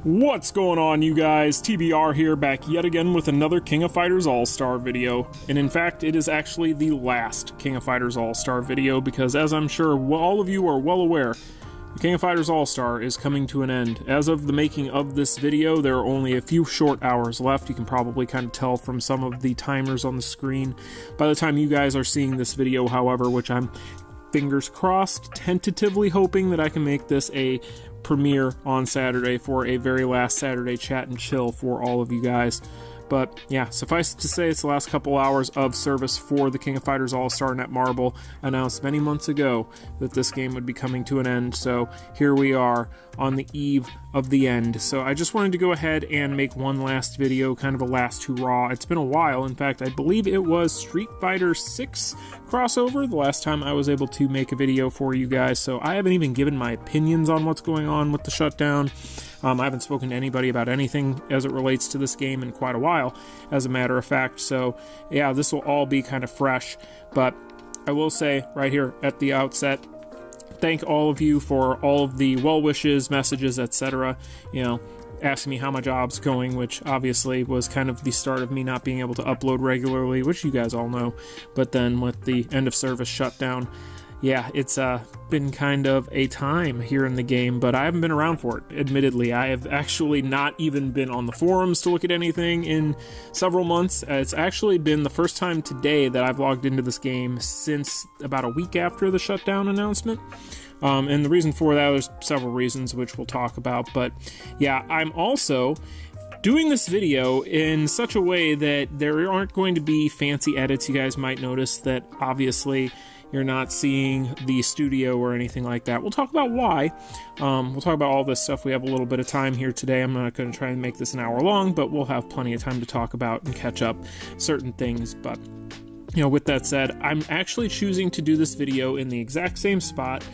What's going on, you guys? TBR here, back yet again with another King of Fighters All-Star video. And in fact, it is actually the last King of Fighters All-Star video, because as I'm sure all of you are well aware, the King of Fighters All-Star is coming to an end. As of the making of this video, there are only a few short hours left. You can probably kind of tell from some of the timers on the screen. By the time you guys are seeing this video, however, which I'm fingers crossed, tentatively hoping that I can make this a premiere on Saturday for a very last Saturday chat and chill for all of you guys. But yeah, suffice it to say, it's the last couple hours of service for the King of Fighters All-Star. Netmarble announced many months ago that this game would be coming to an end, so here we are on the eve of the end. So I just wanted to go ahead and make one last video, kind of a last hurrah. It's been a while. In fact, I believe it was Street Fighter 6 crossover the last time I was able to make a video for you guys, so I haven't even given my opinions on what's going on with the shutdown. I haven't spoken to anybody about anything as it relates to this game in quite a while, as a matter of fact, so yeah, this will all be kind of fresh. But I will say right here at the outset, thank all of you for all of the well wishes, messages, etc. You know, asking me how my job's going, which obviously was kind of the start of me not being able to upload regularly, which you guys all know. But then with the end of service shutdown, yeah, it's been kind of a time here in the game, but I haven't been around for it, admittedly. I have actually not even been on the forums to look at anything in several months. It's actually been the first time today that I've logged into this game since about a week after the shutdown announcement. And the reason for that, there's several reasons, which we'll talk about. But yeah, I'm also doing this video in such a way that there aren't going to be fancy edits. You guys might notice that obviously you're not seeing the studio or anything like that. We'll talk about why. We'll talk about all this stuff. We have a little bit of time here today. I'm not going to try and make this an hour long, but we'll have plenty of time to talk about and catch up certain things. But, you know, with that said, I'm actually choosing to do this video in the exact same spot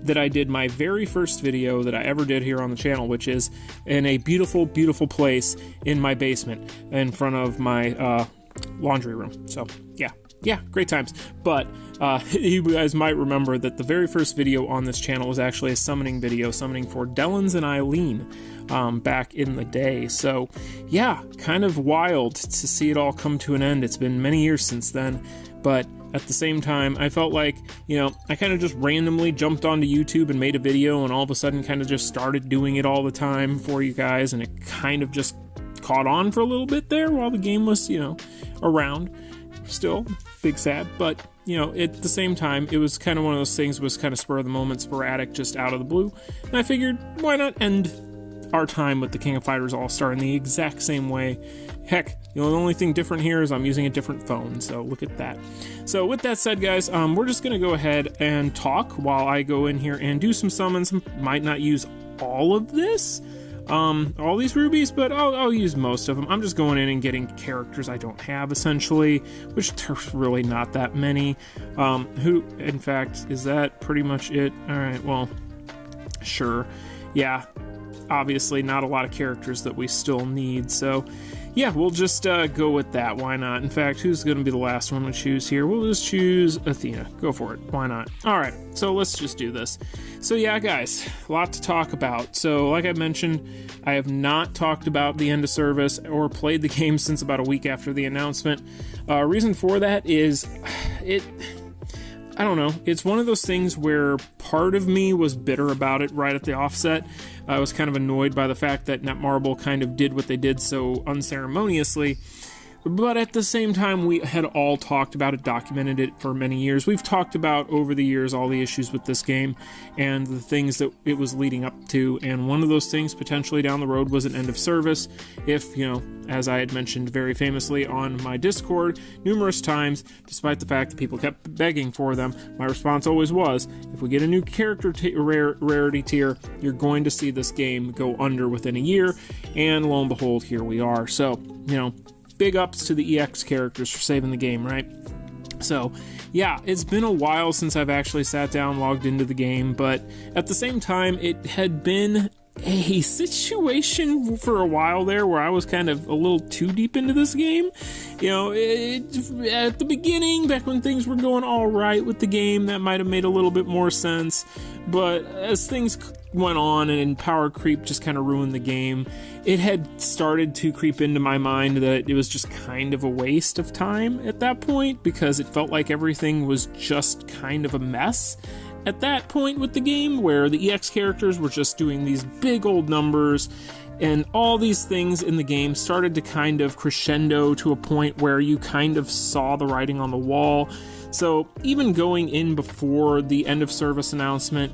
that I did my very first video that I ever did here on the channel, which is in a beautiful, beautiful place in my basement in front of my laundry room. So, yeah, great times. But you guys might remember that the very first video on this channel was actually a summoning video, summoning for Dellins and Eileen back in the day. So yeah, kind of wild to see it all come to an end. It's been many years since then, but at the same time, I felt like, you know, I kind of just randomly jumped onto YouTube and made a video, and all of a sudden kind of just started doing it all the time for you guys, and it kind of just caught on for a little bit there while the game was, you know, around. Still big sad, but you know, at the same time, it was kind of one of those things, was kind of spur of the moment, sporadic, just out of the blue, and I figured, why not end our time with the King of Fighters All-Star in the exact same way? Heck, you know, the only thing different here is I'm using a different phone, so look at that. So with that said, guys, we're just gonna go ahead and talk while I go in here and do some summons. Might not use all of this, all these rubies, but I'll use most of them. I'm just going in and getting characters I don't have, essentially, which there's really not that many. Who, in fact, is that pretty much it? Alright, well, sure. Yeah, obviously not a lot of characters that we still need, so yeah, we'll just go with that. Why not? In fact, who's going to be the last one we choose here? We'll just choose Athena. Go for it. Why not? Alright, so let's just do this. So yeah, guys, a lot to talk about. So like I mentioned, I have not talked about the end of service or played the game since about a week after the announcement. Reason for that is, I don't know, it's one of those things where part of me was bitter about it right at the offset. I was kind of annoyed by the fact that Netmarble kind of did what they did so unceremoniously, but at the same time, we had all talked about it, documented it for many years. We've talked about over the years all the issues with this game and the things that it was leading up to, and one of those things potentially down the road was an end of service. If, you know, as I had mentioned very famously on my Discord numerous times, despite the fact that people kept begging for them, my response always was, if we get a new character rarity tier, you're going to see this game go under within a year, and lo and behold, here we are. So, you know, big ups to the EX characters for saving the game, right? So, yeah, it's been a while since I've actually sat down, logged into the game, but at the same time, it had been a situation for a while there where I was kind of a little too deep into this game. You know, at the beginning, back when things were going all right with the game, that might have made a little bit more sense, but as things went on and power creep just kind of ruined the game. It had started to creep into my mind that it was just kind of a waste of time at that point, because it felt like everything was just kind of a mess at that point with the game, where the EX characters were just doing these big old numbers, and all these things in the game started to kind of crescendo to a point where you kind of saw the writing on the wall. So even going in before the end of service announcement,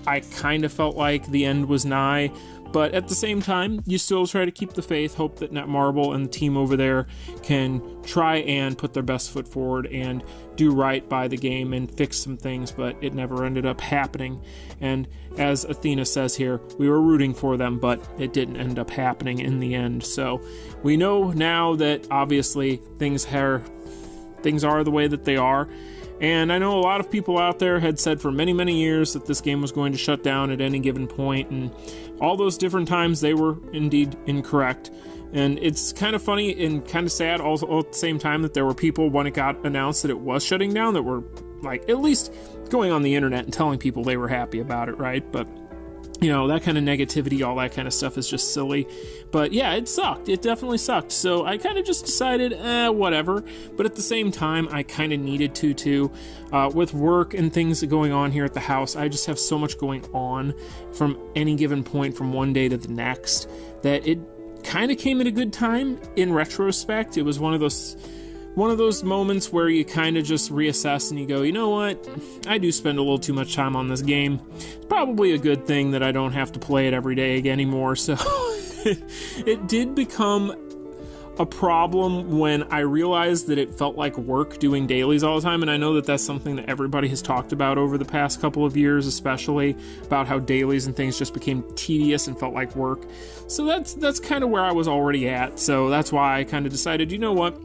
I kind of felt like the end was nigh, but at the same time, you still try to keep the faith, hope that Netmarble and the team over there can try and put their best foot forward and do right by the game and fix some things, but it never ended up happening. And as Athena says here, we were rooting for them, but it didn't end up happening in the end. So we know now that obviously things are the way that they are. And I know a lot of people out there had said for many, many years that this game was going to shut down at any given point, and all those different times they were indeed incorrect. And it's kind of funny and kind of sad also at the same time that there were people when it got announced that it was shutting down that were like at least going on the internet and telling people they were happy about it, right? But you know, that kind of negativity, all that kind of stuff is just silly. But yeah, it sucked. It definitely sucked. So I kind of just decided, whatever. But at the same time, I kind of needed to too. With work and things going on here at the house, I just have so much going on from any given point from one day to the next that it kind of came at a good time in retrospect. It was one of those moments where you kind of just reassess and you go, you know what, I do spend a little too much time on this game. It's probably a good thing that I don't have to play it every day anymore. So it did become a problem when I realized that it felt like work doing dailies all the time. And I know that that's something that everybody has talked about over the past couple of years, especially about how dailies and things just became tedious and felt like work. So that's kind of where I was already at. So that's why I kind of decided, you know what,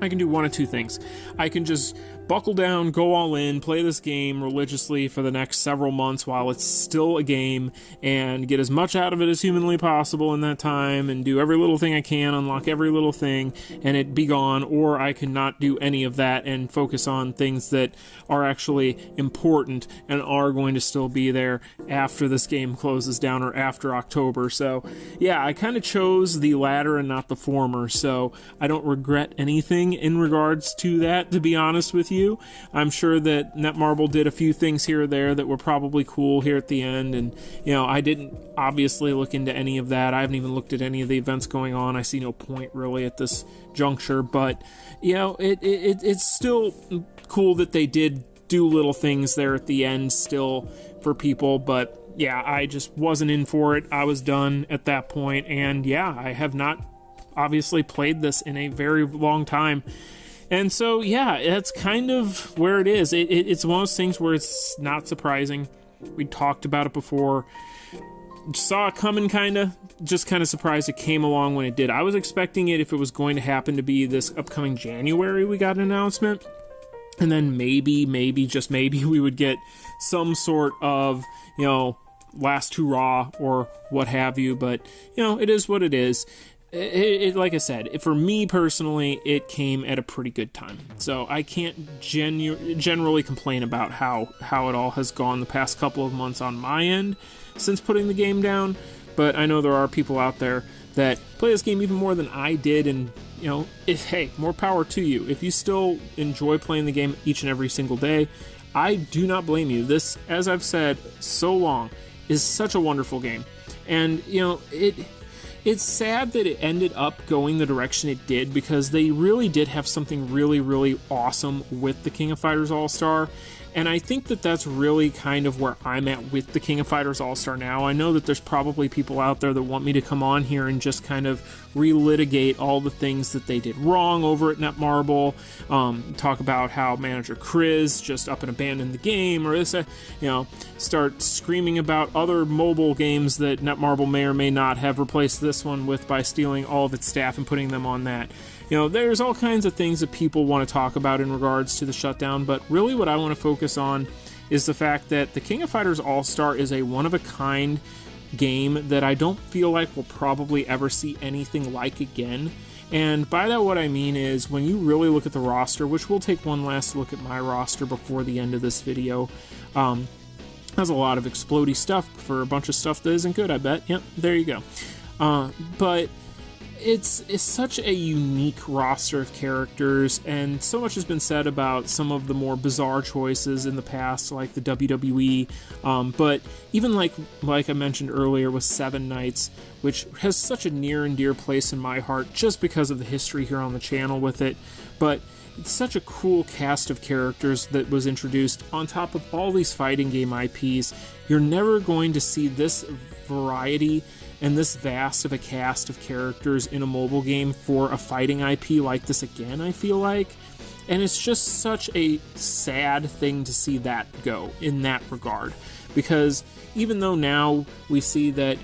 I can do one of two things. I can just buckle down, go all in, play this game religiously for the next several months while it's still a game, and get as much out of it as humanly possible in that time, and do every little thing I can, unlock every little thing, and it be gone. Or I can not do any of that and focus on things that are actually important and are going to still be there after this game closes down or after October. So yeah, I kind of chose the latter and not the former, so I don't regret anything in regards to that, to be honest with you. I'm sure that Netmarble did a few things here or there that were probably cool here at the end, and you know, I didn't obviously look into any of that. I haven't even looked at any of the events going on. I see no point really at this juncture, but you know, it's still cool that they did do little things there at the end still for people. But yeah, I just wasn't in for it. I was done at that point, and yeah, I have not obviously played this in a very long time. And so, yeah, that's kind of where it is. It's one of those things where it's not surprising. We talked about it before. Saw it coming, just kind of surprised it came along when it did. I was expecting it if it was going to happen to be this upcoming January we got an announcement. And then maybe, just maybe, we would get some sort of, you know, last hurrah or what have you. But, you know, it is what it is. It like I said, for me personally, it came at a pretty good time. So I can't generally complain about how it all has gone the past couple of months on my end since putting the game down. But I know there are people out there that play this game even more than I did, and you know, hey, more power to you. If you still enjoy playing the game each and every single day, I do not blame you. This, as I've said so long, is such a wonderful game. And you know, it's sad that it ended up going the direction it did, because they really did have something really, really awesome with the King of Fighters All-Star. And I think that that's really kind of where I'm at with the King of Fighters All-Star now. I know that there's probably people out there that want me to come on here and just kind of relitigate all the things that they did wrong over at Netmarble, talk about how manager Chris just up and abandoned the game, or this, you know, start screaming about other mobile games that Netmarble may or may not have replaced this one with by stealing all of its staff and putting them on that. You know, there's all kinds of things that people want to talk about in regards to the shutdown, but really what I want to focus on is the fact that the King of Fighters All-Star is a one-of-a-kind game that I don't feel like we'll probably ever see anything like again. And by that, what I mean is, when you really look at the roster, which we'll take one last look at my roster before the end of this video, Has a lot of explodey stuff for a bunch of stuff that isn't good, I bet. Yep, there you go. But it's such a unique roster of characters, and so much has been said about some of the more bizarre choices in the past, like the WWE, but even like I mentioned earlier with Seven Knights, which has such a near and dear place in my heart just because of the history here on the channel with it, but it's such a cool cast of characters that was introduced on top of all these fighting game IPs. You're never going to see this variety and this vast of a cast of characters in a mobile game for a fighting IP like this again, I feel like. And it's just such a sad thing to see that go in that regard. Because even though now we see that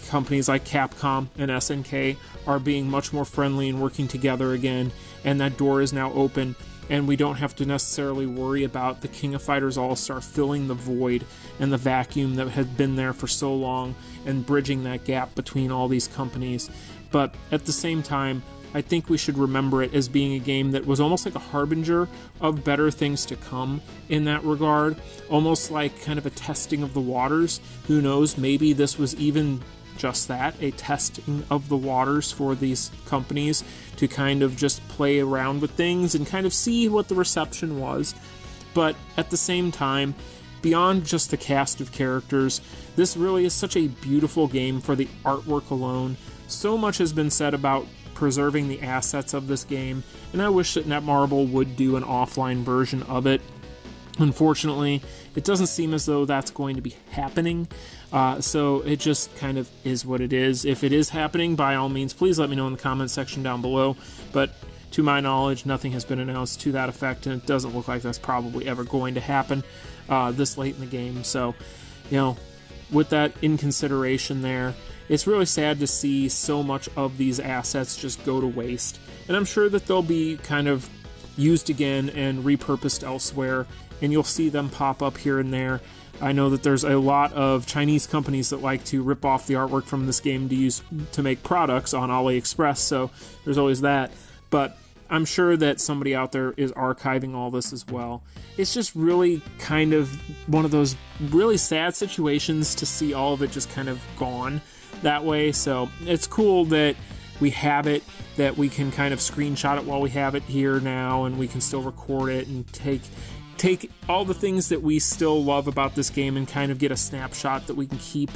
companies like Capcom and SNK are being much more friendly and working together again, and that door is now open, and we don't have to necessarily worry about the King of Fighters All-Star filling the void and the vacuum that had been there for so long and bridging that gap between all these companies. But at the same time, I think we should remember it as being a game that was almost like a harbinger of better things to come in that regard, almost like kind of a testing of the waters. Who knows, maybe this was even just that, a testing of the waters for these companies to kind of just play around with things and kind of see what the reception was. But at the same time, beyond just the cast of characters, this really is such a beautiful game for the artwork alone. So much has been said about preserving the assets of this game, and I wish that Netmarble would do an offline version of it. Unfortunately, it doesn't seem as though that's going to be happening, so it just kind of is what it is. If it is happening, by all means, please let me know in the comments section down below, but to my knowledge, nothing has been announced to that effect, and it doesn't look like that's probably ever going to happen this late in the game. So, you know, with that in consideration there, it's really sad to see so much of these assets just go to waste, and I'm sure that they'll be kind of used again and repurposed elsewhere, and you'll see them pop up here and there. I know that there's a lot of Chinese companies that like to rip off the artwork from this game to use to make products on AliExpress, so there's always that. But I'm sure that somebody out there is archiving all this as well. It's just really kind of one of those really sad situations to see all of it just kind of gone that way. So it's cool that we have it, that we can kind of screenshot it while we have it here now, and we can still record it and take all the things that we still love about this game and kind of get a snapshot that we can keep.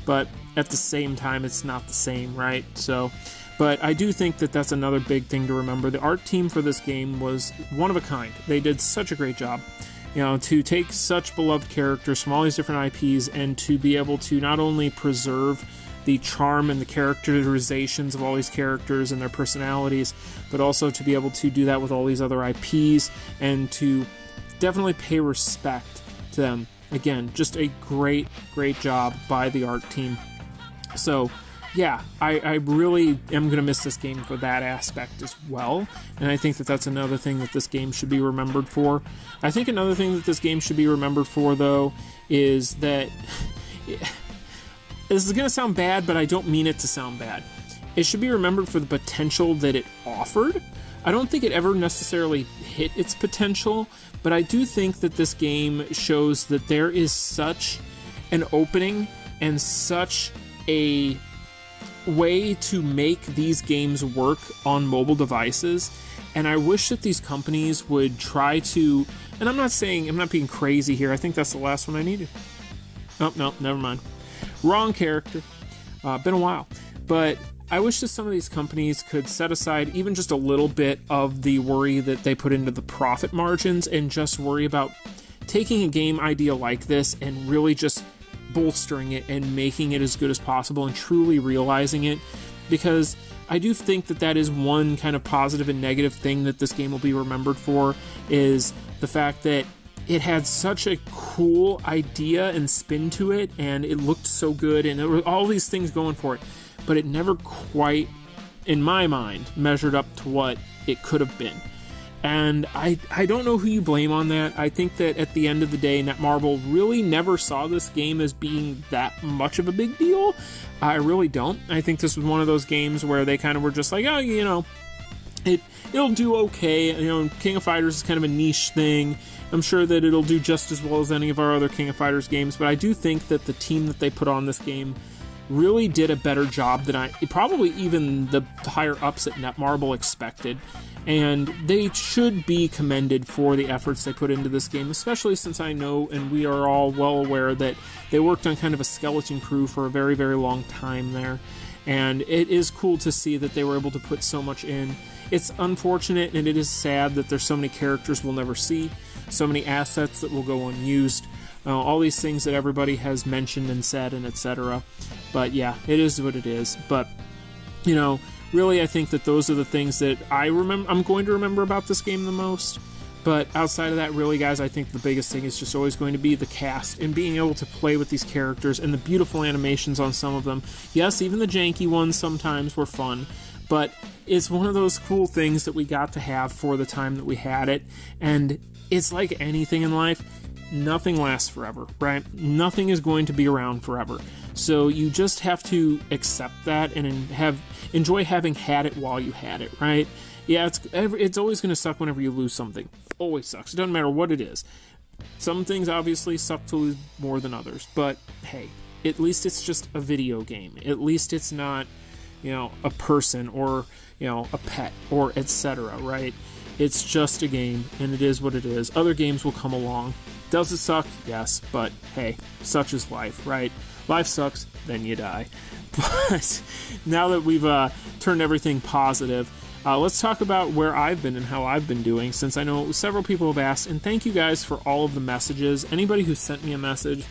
But at the same time, it's not the same, right? So, but I do think that that's another big thing to remember. The art team for this game was one of a kind. They did such a great job, you know, to take such beloved characters from all these different IPs and to be able to not only preserve the charm and the characterizations of all these characters and their personalities, but also to be able to do that with all these other IPs and to definitely pay respect to them. Again, just a great job by the art team. So yeah, I really am going to miss this game for that aspect as well, and I think that that's another thing that this game should be remembered for. I think another thing that this game should be remembered for, though, is that this is going to sound bad, but I don't mean it to sound bad. It should be remembered for the potential that it offered. I don't think it ever necessarily hit its potential, but I do think that this game shows that there is such an opening and such a way to make these games work on mobile devices, and I wish that these companies would try to, and I'm not being crazy here, I think that's the last one I needed. Oh, no, never mind. Wrong character. Been a while. But I wish that some of these companies could set aside even just a little bit of the worry that they put into the profit margins and just worry about taking a game idea like this and really just bolstering it and making it as good as possible and truly realizing it. Because I do think that that is one kind of positive and negative thing that this game will be remembered for, is the fact that it had such a cool idea and spin to it, and it looked so good, and there were all these things going for it, but it never quite, in my mind, measured up to what it could have been. And I don't know who you blame on that. I think that at the end of the day, Netmarble really never saw this game as being that much of a big deal. I really don't. I think this was one of those games where they kind of were just like, oh, you know, it'll do okay. You know, King of Fighters is kind of a niche thing, I'm sure that it'll do just as well as any of our other King of Fighters games, but I do think that the team that they put on this game really did a better job than probably even the higher ups at Netmarble expected. And they should be commended for the efforts they put into this game, especially since I know, and we are all well aware, that they worked on kind of a skeleton crew for a very, very long time there. And it is cool to see that they were able to put so much in. It's unfortunate and it is sad that there's so many characters we'll never see, so many assets that will go unused, all these things that everybody has mentioned and said and etc. But yeah, it is what it is. But, you know, really, I think that those are the things that I'm going to remember about this game the most. But outside of that, really, guys, I think the biggest thing is just always going to be the cast and being able to play with these characters and the beautiful animations on some of them. Yes, even the janky ones sometimes were fun, but it's one of those cool things that we got to have for the time that we had it. And it's like anything in life, nothing lasts forever, right? Nothing is going to be around forever. So you just have to accept that and enjoy having had it while you had it, right? Yeah, it's always going to suck whenever you lose something. Always sucks. It doesn't matter what it is. Some things obviously suck to lose more than others, but hey, at least it's just a video game. At least it's not, a person or, a pet or etc., right? It's just a game, and it is what it is. Other games will come along. Does it suck? Yes, but hey, such is life, right? Life sucks, then you die. But now that we've turned everything positive, let's talk about where I've been and how I've been doing, since I know several people have asked, and thank you guys for all of the messages. Anybody who sent me a message,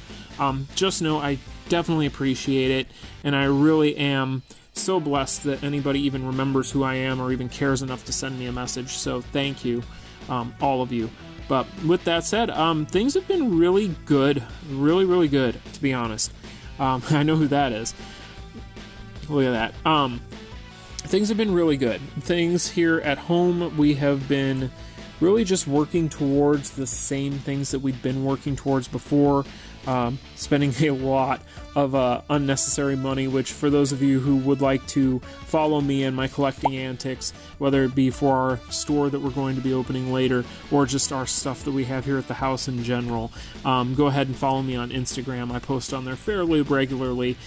just know I definitely appreciate it, and I really am so blessed that anybody even remembers who I am or even cares enough to send me a message, so thank you, all of you. But with that said, things have been really good, really, really good, to be honest. I know who that is. Look at that. Things have been really good. Things here at home, we have been really just working towards the same things that we've been working towards before, spending a lot of unnecessary money, which for those of you who would like to follow me in my collecting antics, whether it be for our store that we're going to be opening later or just our stuff that we have here at the house in general, go ahead and follow me on Instagram. I post on there fairly regularly,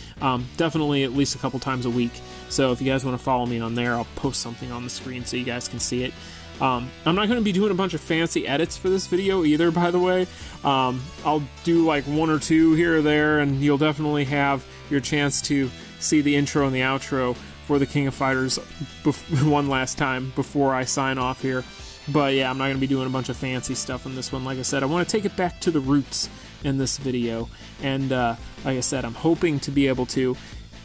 definitely at least a couple times a week. So if you guys want to follow me on there, I'll post something on the screen so you guys can see it. I'm not going to be doing a bunch of fancy edits for this video either, by the way. I'll do like one or two here or there, and you'll definitely have your chance to see the intro and the outro for the King of Fighters one last time before I sign off here. But yeah, I'm not going to be doing a bunch of fancy stuff in this one. Like I said, I want to take it back to the roots in this video. And like I said, I'm hoping to be able to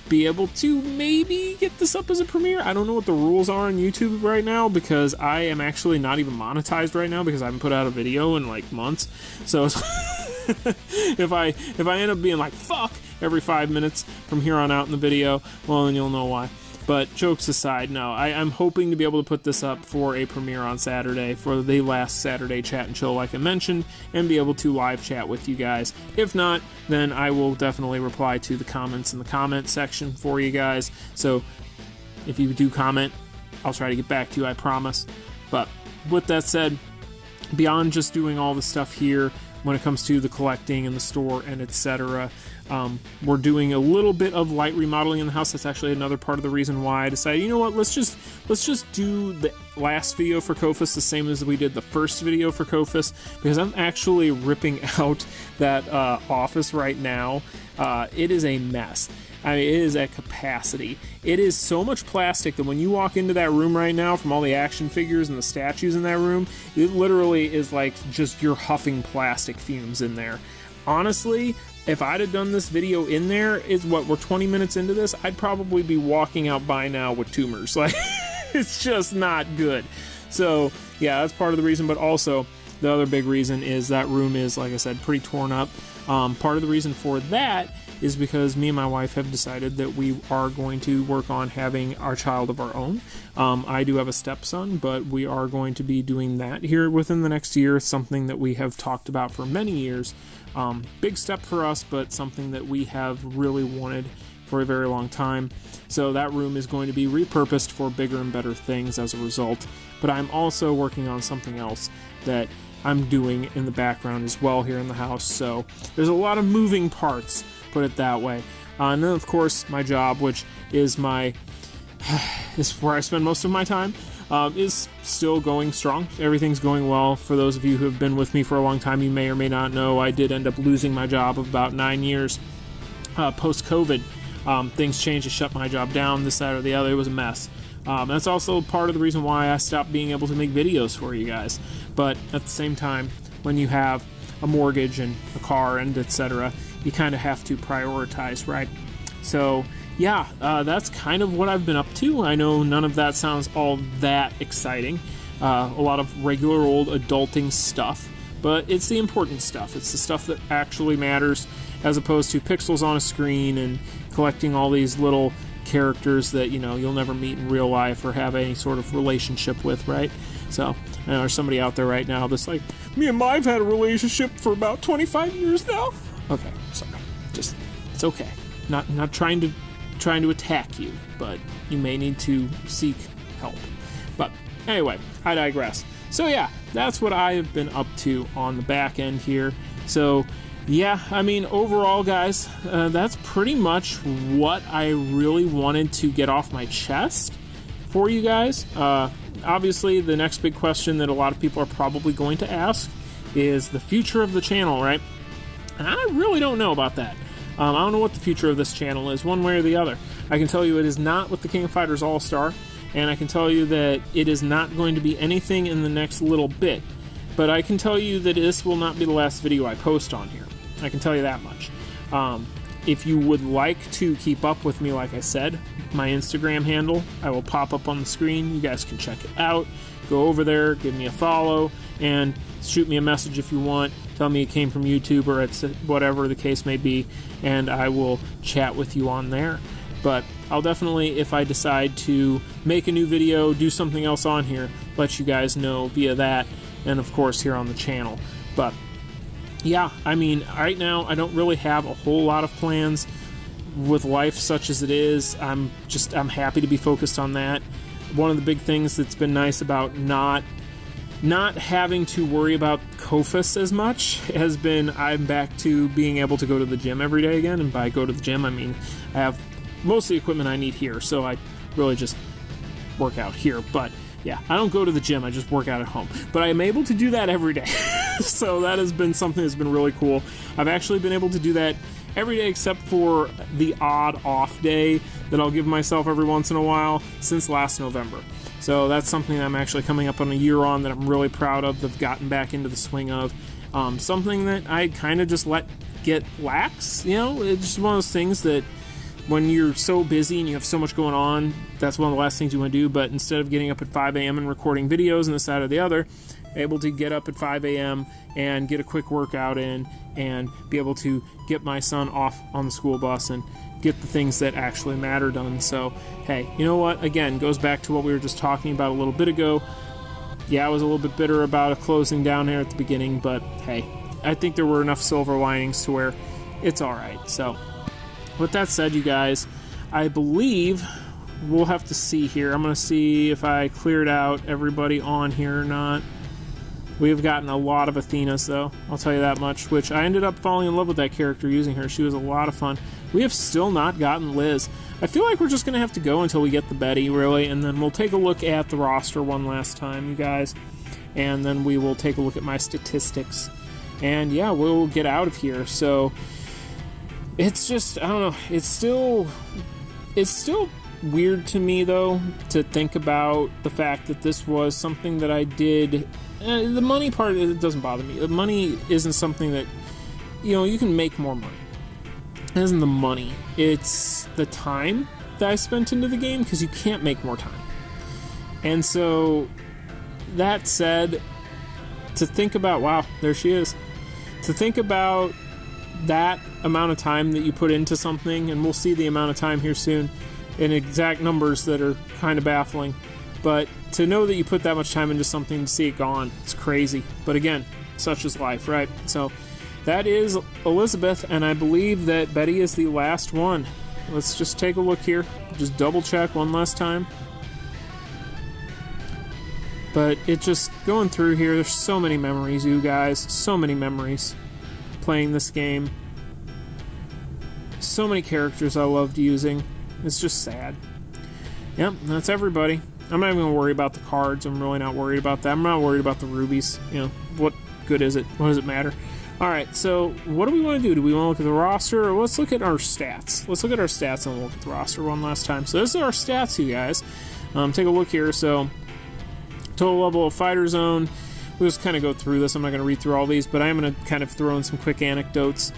maybe get this up as a premiere. I don't know what the rules are on YouTube right now, because I am actually not even monetized right now because I haven't put out a video in like months. So if I end up being like fuck every 5 minutes from here on out in the video, well, then you'll know why. But jokes aside, no, I'm hoping to be able to put this up for a premiere on Saturday, for the last Saturday chat and chill like I mentioned, and be able to live chat with you guys. If not, then I will definitely reply to the comments in the comment section for you guys. So if you do comment, I'll try to get back to you, I promise. But with that said, beyond just doing all the stuff here when it comes to the collecting and the store and etc., we're doing a little bit of light remodeling in the house. That's actually another part of the reason why I decided, you know what, let's just do the last video for Kofus the same as we did the first video for Kofus, because I'm actually ripping out that office right now. It is a mess. I mean, it is at capacity. It is so much plastic that when you walk into that room right now, from all the action figures and the statues in that room, it literally is like just you're huffing plastic fumes in there. Honestly, if I'd have done this video in there, we're 20 minutes into this, I'd probably be walking out by now with tumors. Like, it's just not good. So, yeah, that's part of the reason, but also the other big reason is that room is, like I said, pretty torn up. Part of the reason for that is because me and my wife have decided that we are going to work on having our child of our own. I do have a stepson, but we are going to be doing that here within the next year, something that we have talked about for many years. Big step for us, but something that we have really wanted for a very long time. So that room is going to be repurposed for bigger and better things as a result. But I'm also working on something else that I'm doing in the background as well here in the house. So there's a lot of moving parts, put it that way. And then, of course, my job, which is is where I spend most of my time, is still going strong. Everything's going well. For those of you who have been with me for a long time, you may or may not know I did end up losing my job of about 9 years post-COVID. Things changed to shut my job down, this, that, or the other. It was a mess. That's also part of the reason why I stopped being able to make videos for you guys. But at the same time, when you have a mortgage and a car and etc., you kind of have to prioritize, right? So yeah, that's kind of what I've been up to. I know none of that sounds all that exciting. A lot of regular old adulting stuff, but it's the important stuff. It's the stuff that actually matters, as opposed to pixels on a screen and collecting all these little characters that, you know, you'll never meet in real life or have any sort of relationship with, right? So I know there's somebody out there right now that's like, me and I've had a relationship for about 25 years now. Okay, sorry. Just, it's okay. Not trying to attack you, but you may need to seek help. But anyway, I digress. So yeah, that's what I have been up to on the back end here. So yeah, I mean, overall, guys, that's pretty much what I really wanted to get off my chest for you guys. Obviously, the next big question that a lot of people are probably going to ask is the future of the channel, right? And I really don't know about that. I don't know what the future of this channel is, one way or the other. I can tell you it is not with the King of Fighters All-Star, and I can tell you that it is not going to be anything in the next little bit. But I can tell you that this will not be the last video I post on here. I can tell you that much. If you would like to keep up with me, like I said, my Instagram handle, I will pop up on the screen. You guys can check it out. Go over there, give me a follow, and shoot me a message if you want. Tell me it came from YouTube or it's whatever the case may be, and I will chat with you on there. But I'll definitely, if I decide to make a new video, do something else on here, let you guys know via that, and of course here on the channel. But yeah, I mean, right now I don't really have a whole lot of plans with life such as it is. I'm happy to be focused on that. One of the big things that's been nice about not having to worry about COFUS as much has been I'm back to being able to go to the gym every day again. And by go to the gym, I mean I have most of the equipment I need here, so I really just work out here. But yeah, I don't go to the gym, I just work out at home. But I am able to do that every day. So that has been something that's been really cool. I've actually been able to do that every day except for the odd off day that I'll give myself every once in a while since last November. So that's something I'm actually coming up on a year on that I'm really proud of, that I've gotten back into the swing of. Something that I kind of just let get lax, you know? It's just one of those things that when you're so busy and you have so much going on, that's one of the last things you want to do. But instead of getting up at 5 a.m. and recording videos and this, that, or the other, able to get up at 5 a.m. and get a quick workout in and be able to get my son off on the school bus and get the things that actually matter done. So, hey, you know what? Again, goes back to what we were just talking about a little bit ago. Yeah, I was a little bit bitter about it closing down here at the beginning, but hey, I think there were enough silver linings to where it's all right. So, with that said, you guys, I believe we'll have to see here. I'm going to see if I cleared out everybody on here or not. We've gotten a lot of Athenas, though, I'll tell you that much, which I ended up falling in love with that character using her. She was a lot of fun. We have still not gotten Liz. I feel like we're just going to have to go until we get the Betty, really, and then we'll take a look at the roster one last time, you guys, and then we will take a look at my statistics, and yeah, we'll get out of here. So it's just, I don't know, it's still weird to me, though, to think about the fact that this was something that I did. The money part, it doesn't bother me. The money isn't something that, you know, you can make more money. It isn't the money. It's the time that I spent into the game, because you can't make more time. And so, that said, to think about, wow, there she is. To think about that amount of time that you put into something, and we'll see the amount of time here soon in exact numbers that are kind of baffling. But to know that you put that much time into something to see it gone, it's crazy. But again, such is life, right? So that is Elizabeth, and I believe that Betty is the last one. Let's just take a look here. Just double check one last time. But it just, going through here, there's so many memories, you guys. So many memories playing this game. So many characters I loved using. It's just sad. Yep, that's everybody. I'm not even going to worry about the cards. I'm really not worried about that. I'm not worried about the rubies. You know, what good is it? What does it matter? Alright, so what do we want to do? Do we want to look at the roster, or let's look at our stats? Let's look at our stats and we'll look at the roster one last time. So this is our stats, you guys. Take a look here. So total level of fighter zone. We'll just kind of go through this. I'm not going to read through all these, but I am going to kind of throw in some quick anecdotes.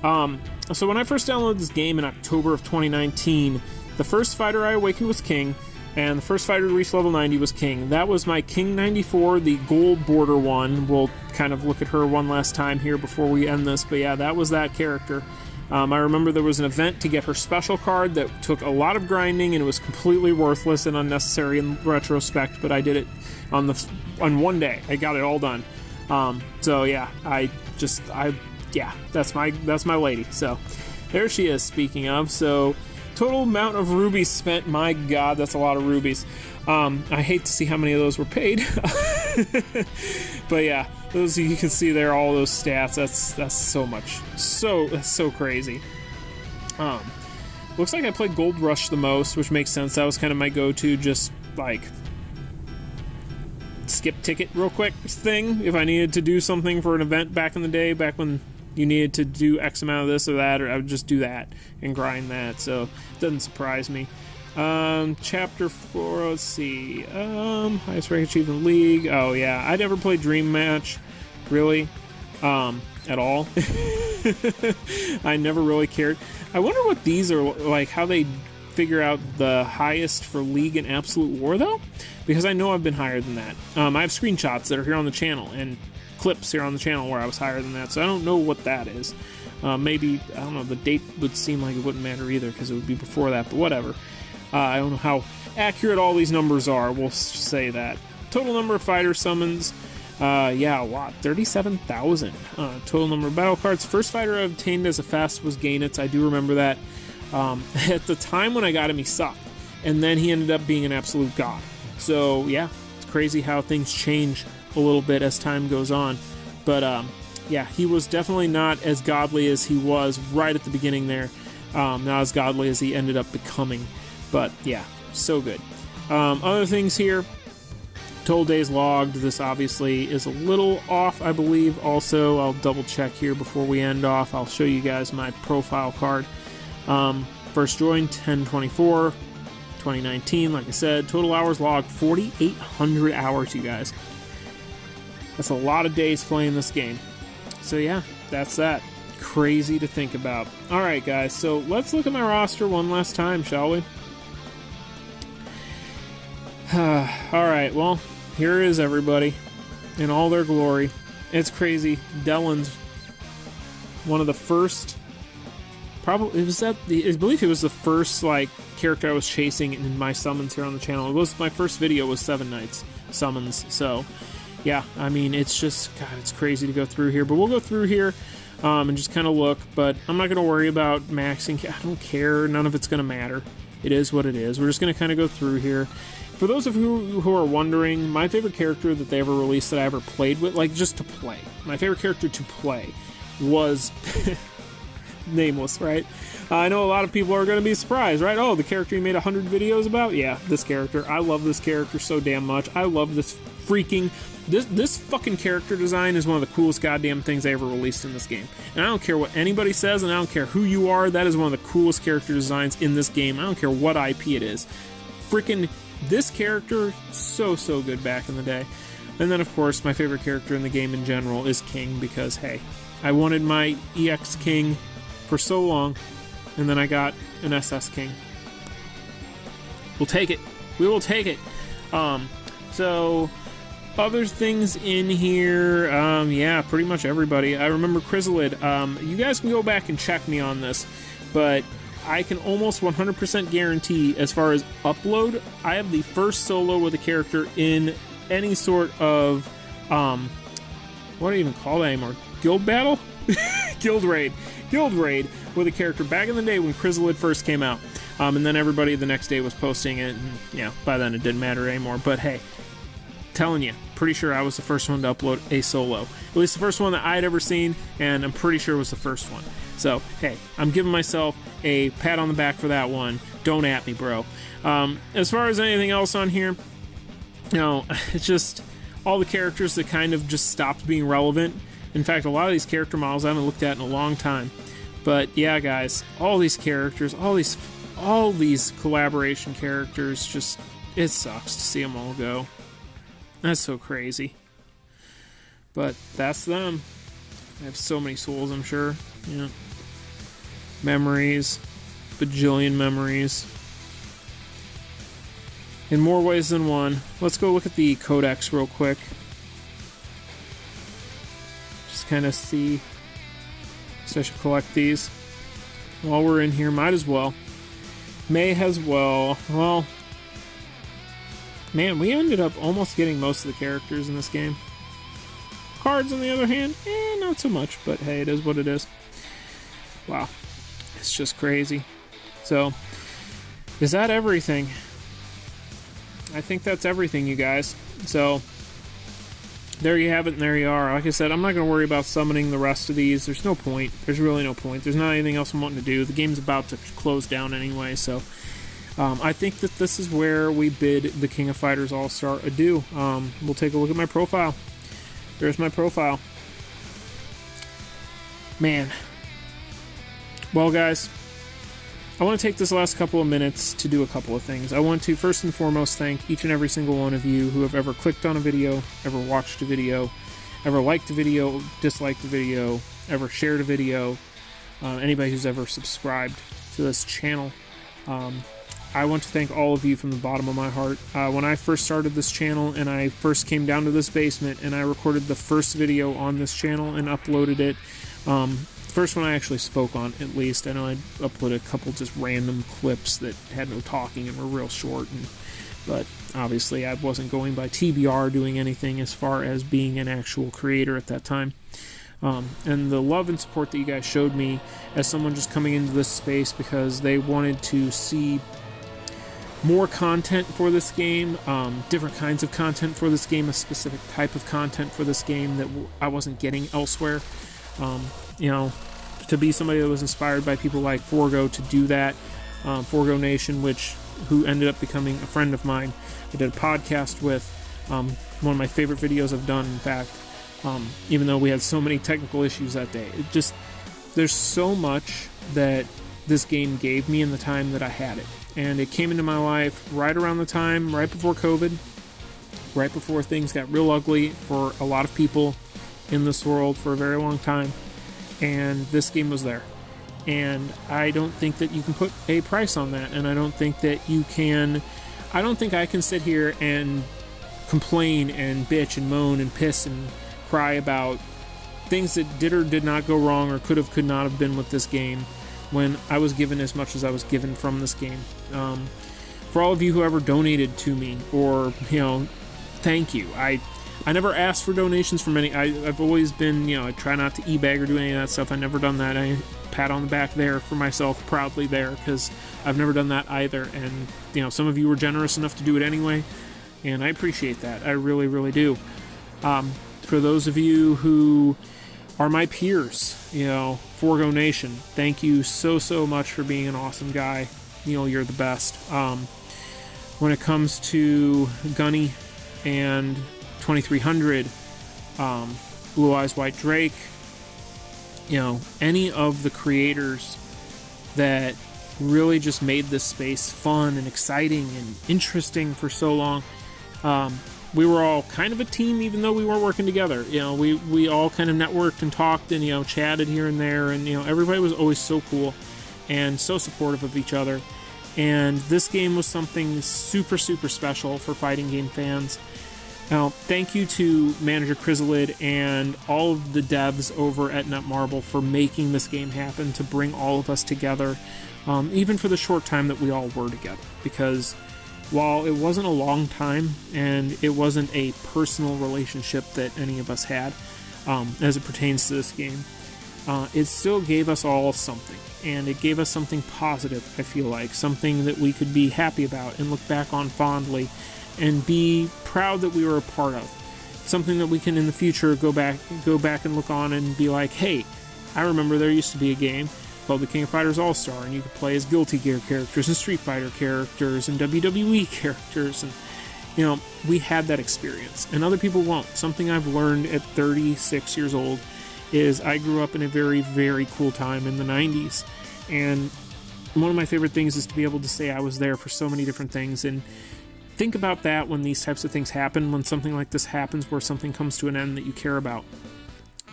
So when I first downloaded this game in October of 2019, the first fighter I awakened was King, and the first fighter to reach level 90 was King. That was my King 94, the gold border one. We'll kind of look at her one last time here before we end this, but yeah, that was that character. I remember there was an event to get her special card that took a lot of grinding, and it was completely worthless and unnecessary in retrospect, but I did it on one day. I got it all done. So yeah, yeah, that's my lady. So there she is, speaking of. So total amount of rubies spent, my god, that's a lot of rubies. I hate to see how many of those were paid. But yeah, those, you can see there, all those stats. That's so much. That's so crazy. Looks like I played Gold Rush the most, which makes sense. That was kind of my go-to, just like skip ticket real quick thing if I needed to do something for an event back in the day, back when you needed to do X amount of this or that, or I would just do that and grind that, so it doesn't surprise me. Chapter 4, let's see, highest rank achievement league. Oh yeah, I never played Dream Match, really, at all. I never really cared. I wonder what these are like, how they figure out the highest for League and Absolute War, though, because I know I've been higher than that. I have screenshots that are here on the channel, and clips here on the channel where I was higher than that, so I don't know what that is. Maybe, I don't know, the date would seem like it wouldn't matter either, because it would be before that, but whatever. I don't know how accurate all these numbers are, we'll say that. Total number of fighter summons, yeah, a lot, 37,000. Total number of battle cards. First fighter I obtained as a fast was Gainitz, I do remember that. At the time when I got him, he sucked, and then he ended up being an absolute god. So yeah, it's crazy how things change a little bit as time goes on. But yeah, he was definitely not as godly as he was right at the beginning there. Not as godly as he ended up becoming. But yeah, so good. Other things here. Total days logged. This obviously is a little off, I believe. Also, I'll double check here before we end off. I'll show you guys my profile card. First joined 10/24 2019. Like I said, total hours logged 4,800 hours, you guys. That's a lot of days playing this game. So yeah, that's that. Crazy to think about. Alright guys, so let's look at my roster one last time, shall we? Alright, well, here is everybody in all their glory. It's crazy. Dellen's one of the first, probably, I believe it was the first, like, character I was chasing in my summons here on the channel. It was, my first video was 7 Nights summons, so yeah, I mean, it's just, God, it's crazy to go through here, but we'll go through here and just kind of look, but I'm not going to worry about maxing. I don't care. None of it's going to matter. It is what it is. We're just going to kind of go through here. For those of you who are wondering, my favorite character that they ever released that I ever played with, like, just to play, my favorite character to play was Nameless, right? I know a lot of people are going to be surprised, right? Oh, the character you made 100 videos about? Yeah, this character. I love this character so damn much. I love this freaking... This fucking character design is one of the coolest goddamn things they ever released in this game. And I don't care what anybody says, and I don't care who you are, that is one of the coolest character designs in this game. I don't care what IP it is. Freaking this character, so good back in the day. And then, of course, my favorite character in the game in general is King, because, hey, I wanted my EX King for so long, and then I got an SS King. We'll take it. We will take it. So... other things in here, yeah, pretty much everybody. I remember Chrysalid. You guys can go back and check me on this, but I can almost 100% guarantee, as far as upload, I have the first solo with a character in any sort of, what do you even call that anymore? Guild battle? Guild raid with a character back in the day when Chrysalid first came out. And then everybody the next day was posting it, and yeah, by then it didn't matter anymore, but hey. telling you, pretty sure I was the first one to upload a solo. At least the first one that I'd ever seen, and I'm pretty sure it was the first one. So, hey, I'm giving myself a pat on the back for that one. Don't at me, bro. As far as anything else on here, it's just all the characters that kind of just stopped being relevant. In fact, a lot of these character models I haven't looked at in a long time. But yeah, guys, all these characters, all these collaboration characters, just, it sucks to see them all go. That's so crazy. But that's them. I have so many souls, I'm sure. Yeah. Memories. Bajillion memories. In more ways than one. Let's go look at the codex real quick. Just kind of see. So I should collect these. While we're in here, might as well. May as well. Well, man, we ended up almost getting most of the characters in this game. Cards, on the other hand, not so much, but hey, it is what it is. Wow. It's just crazy. So, is that everything? I think that's everything, you guys. So, there you have it, and there you are. Like I said, I'm not going to worry about summoning the rest of these. There's no point. There's really no point. There's not anything else I'm wanting to do. The game's about to close down anyway, so I think that this is where we bid the King of Fighters All-Star adieu. We'll take a look at my profile. There's my profile. Man. Well, guys, I want to take this last couple of minutes to do a couple of things. I want to first and foremost thank each and every single one of you who have ever clicked on a video, ever watched a video, ever liked a video, disliked a video, ever shared a video, anybody who's ever subscribed to this channel. I want to thank all of you from the bottom of my heart. When I first started this channel and I first came down to this basement and I recorded the first video on this channel and uploaded it, first one I actually spoke on, at least. I know I uploaded a couple just random clips that had no talking and were real short, but obviously I wasn't going by TBR doing anything as far as being an actual creator at that time. And the love and support that you guys showed me as someone just coming into this space because they wanted to see more content for this game, different kinds of content for this game, a specific type of content for this game that I wasn't getting elsewhere. To be somebody that was inspired by people like Forgo to do that, Forgo Nation, who ended up becoming a friend of mine. I did a podcast with, one of my favorite videos I've done, in fact, even though we had so many technical issues that day. There's so much that this game gave me in the time that I had it. And it came into my life right around the time, right before COVID, right before things got real ugly for a lot of people in this world for a very long time. And this game was there. And I don't think that you can put a price on that. And I don't think that I don't think I can sit here and complain and bitch and moan and piss and cry about things that did or did not go wrong or could not have been with this game when I was given as much as I was given from this game. For all of you who ever donated to me, or, thank you. I never asked for donations from any. I've always been, I try not to e-bag or do any of that stuff. I've never done that. I pat on the back there for myself proudly there, because I've never done that either. And, some of you were generous enough to do it anyway, and I appreciate that. I really, really do. For those of you who are my peers, Forgo Nation, thank you so, so much for being an awesome guy. You're the best. When it comes to Gunny and 2300, Blue Eyes White Drake, any of the creators that really just made this space fun and exciting and interesting for so long. We were all kind of a team, even though we weren't working together. We all kind of networked and talked and, chatted here and there, and, everybody was always so cool and so supportive of each other. And this game was something super, super special for fighting game fans. Now, thank you to Manager Chrysalid and all of the devs over at Netmarble for making this game happen, to bring all of us together, even for the short time that we all were together. Because while it wasn't a long time, and it wasn't a personal relationship that any of us had, as it pertains to this game, it still gave us all something. And it gave us something positive, I feel like. Something that we could be happy about and look back on fondly and be proud that we were a part of. Something that we can in the future go back and look on and be like, hey, I remember there used to be a game called the King of Fighters All-Star, and you could play as Guilty Gear characters and Street Fighter characters and WWE characters, and you know, we had that experience, and other people won't. Something I've learned at 36 years old is I grew up in a very, very cool time in the 90s, and one of my favorite things is to be able to say I was there for so many different things. And think about that when these types of things happen, when something like this happens where something comes to an end that you care about,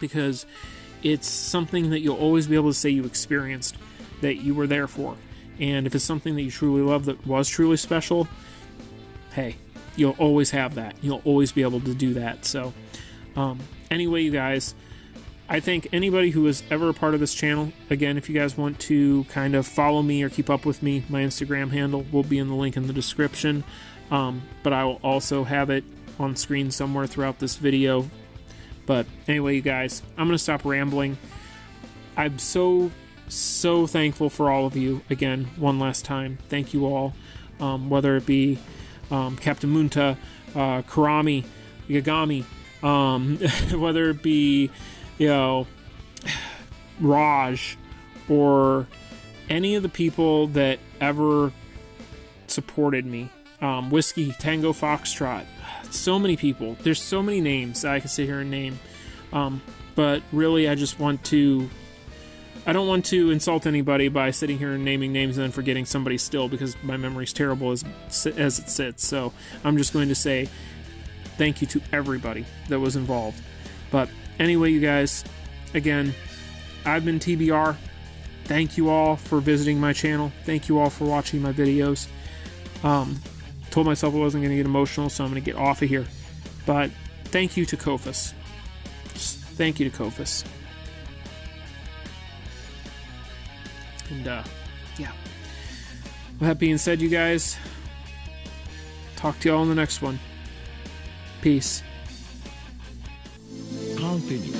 because it's something that you'll always be able to say you experienced, that you were there for. And if it's something that you truly love that was truly special, hey, you'll always have that. You'll always be able to do that. So anyway, you guys, I think anybody who is ever a part of this channel, again, if you guys want to kind of follow me or keep up with me, my Instagram handle will be in the link in the description. But I will also have it on screen somewhere throughout this video. But anyway, you guys, I'm going to stop rambling. I'm so thankful for all of you. Again, one last time, thank you all. Whether it be Captain Munta, Karami, Yagami, whether it be, you know, Raj, or any of the people that ever supported me. Whiskey, Tango, Foxtrot, so many people. There's so many names that I can sit here and name. But really, I don't want to insult anybody by sitting here and naming names and then forgetting somebody still, because my memory's terrible as it sits. So I'm just going to say thank you to everybody that was involved. But anyway, you guys, again, I've been TBR. Thank you all for visiting my channel. Thank you all for watching my videos. Told myself I wasn't going to get emotional, so I'm going to get off of here. But thank you to Kofus. Just thank you to Kofus. And, yeah. With that being said, you guys, talk to you all in the next one. Peace. Our opinion